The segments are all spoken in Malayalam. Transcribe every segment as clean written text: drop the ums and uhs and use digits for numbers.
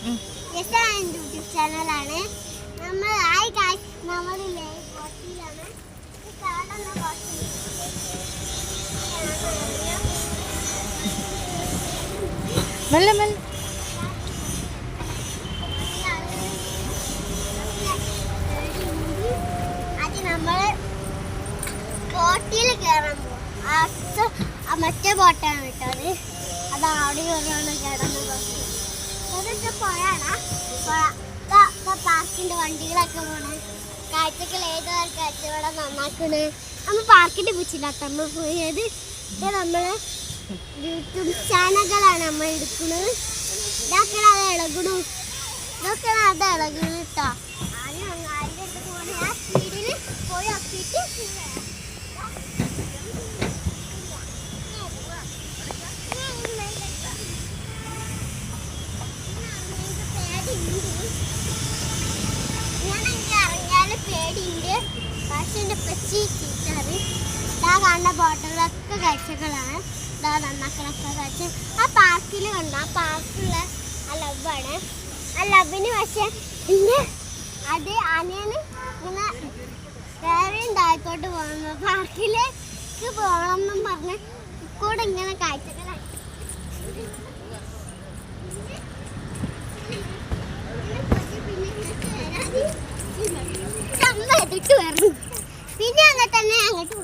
യൂട്യൂബ് ചാനലാണ്. നമ്മളില്ലേ കോട്ടിയിലാണ്. മെല്ലെ മെല്ലെ അത് നമ്മള് കോട്ടിയിൽ കയറാൻ പോകും. മറ്റേ ബോട്ടാണ് കേട്ടത്. അത് അവിടെ കിടന്നത്. അതൊക്കെ പുഴയാണ്. പാർക്കിന്റെ വണ്ടികളൊക്കെ പോണേ. കാഴ്ചകൾ ഏതൊരു കച്ചവടം നന്നാക്കണേ. നമ്മൾ പാർക്കിന്റെ പിച്ചിലാട്ടോ നമ്മൾ പോയത്. ഇത് നമ്മള് യൂട്യൂബ് ചാനലുകളാണ് നമ്മൾ എടുക്കുന്നത്. ഇതൊക്കെ അത് ഇളകണു. ഇതൊക്കെ അത് ഇളകണു കേട്ടോ. അതിൻ്റെ പോണേ ആ സ്പീഡിൽ പോയി ഒപ്പിട്ട് പേടിയുണ്ട്. പക്ഷെ എൻ്റെ പച്ചി ചീറ്റാറ് ഇതാ കാണുന്ന ബോട്ടുകളൊക്കെ കാഴ്ചകളാണ്. ഇതാ നന്നാക്കണൊക്കെ കാഴ്ച. ആ പാർക്കിൽ കണ്ട ആ പാർക്കുള്ള ആ ലവാണ്. ആ ലവിന് പക്ഷെ പിന്നെ അത് അനിയന് ഇങ്ങനെ വേറെയും താഴത്തോട്ട് പോകുന്നു. പാർക്കിലേക്ക് പോകണം എന്നും പറഞ്ഞ് കൂടെ ഇങ്ങനെ കാഴ്ചകളാണ്. പിന്നെ അങ്ങനെ തന്നെ അങ്ങോട്ട്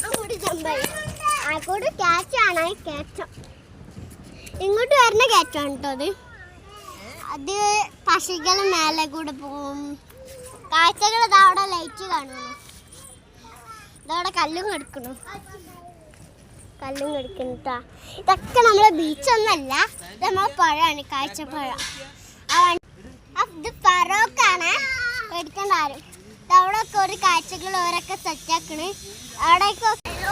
അങ്ങോട്ട് ക്യാച്ചാണ്. ക്യാച്ചം ഇങ്ങോട്ട് വരുന്ന ക്യാച്ചാണ് കേട്ടോ. അത് പക്ഷികൾ മേലെ കൂടെ പോകും. കാഴ്ചകൾ ഇതവിടെ ലൈറ്റ് കാണുന്നു. ഇതവിടെ കല്ലും കിടക്കുന്നു. കേട്ടോ. ഇതൊക്കെ നമ്മളെ ബീച്ചൊന്നല്ല. ഇത് നമ്മളെ പുഴയാണ്. കാഴ്ചപ്പുഴ. ഇത് ഫറോക്കാണ്. എടുക്കേണ്ട ആരും. അവിടെയൊക്കെ ഒരു കാഴ്ചകൾ ഓരൊക്കെ സെറ്റാക്കണ്. അവിടെയൊക്കെ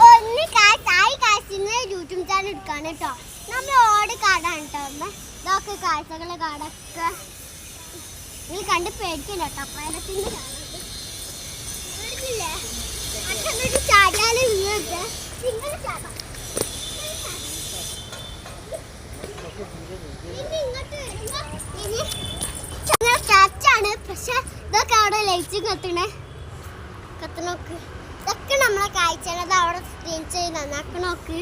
ഒന്ന് കാഴ്ചന്ന് യൂട്യൂബ് ചാനൽ എടുക്കാണ് കേട്ടോ. നമ്മൾ ഓട് കാടാണ് കേട്ടോ. ഇതൊക്കെ കാഴ്ചകൾ കാടൊക്കെ നിങ്ങൾ കണ്ട് പേടിക്കണ്ട കേട്ടോ. പഴത്തിന്റെ കാണുന്നത് ചാടാനും നിങ്ങൾ ചാടാം. ാണ് പക്ഷെ ഇതൊക്കെ അവിടെ ലൈറ്റ് കത്തണോക്ക്. ഇതൊക്കെ നമ്മളെ കാഴ്ചകളത് അവിടെ സ്ക്രീൻ ചെയ്ത് നന്നാക്കണോക്ക്.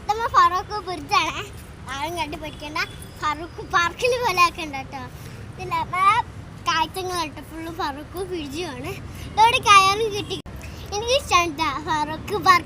നമ്മൾ ഫറൂഖ് ബ്രിഡ്ജാണ്. ആരും കണ്ടു പഠിക്കണ്ട. ഫറൂഖ് പാർക്കിൽ പോലെ ആക്കണ്ട കേട്ടോ. പിന്നെ കാഴ്ചകൾ കേട്ടോ. ഫുള്ള് ഫറൂഖ് ബ്രിഡ്ജുമാണ്. ഇവിടെ കയറും കിട്ടി. എനിക്ക് ഇഷ്ടമാണ് ഫറൂഖ് പാർക്ക്.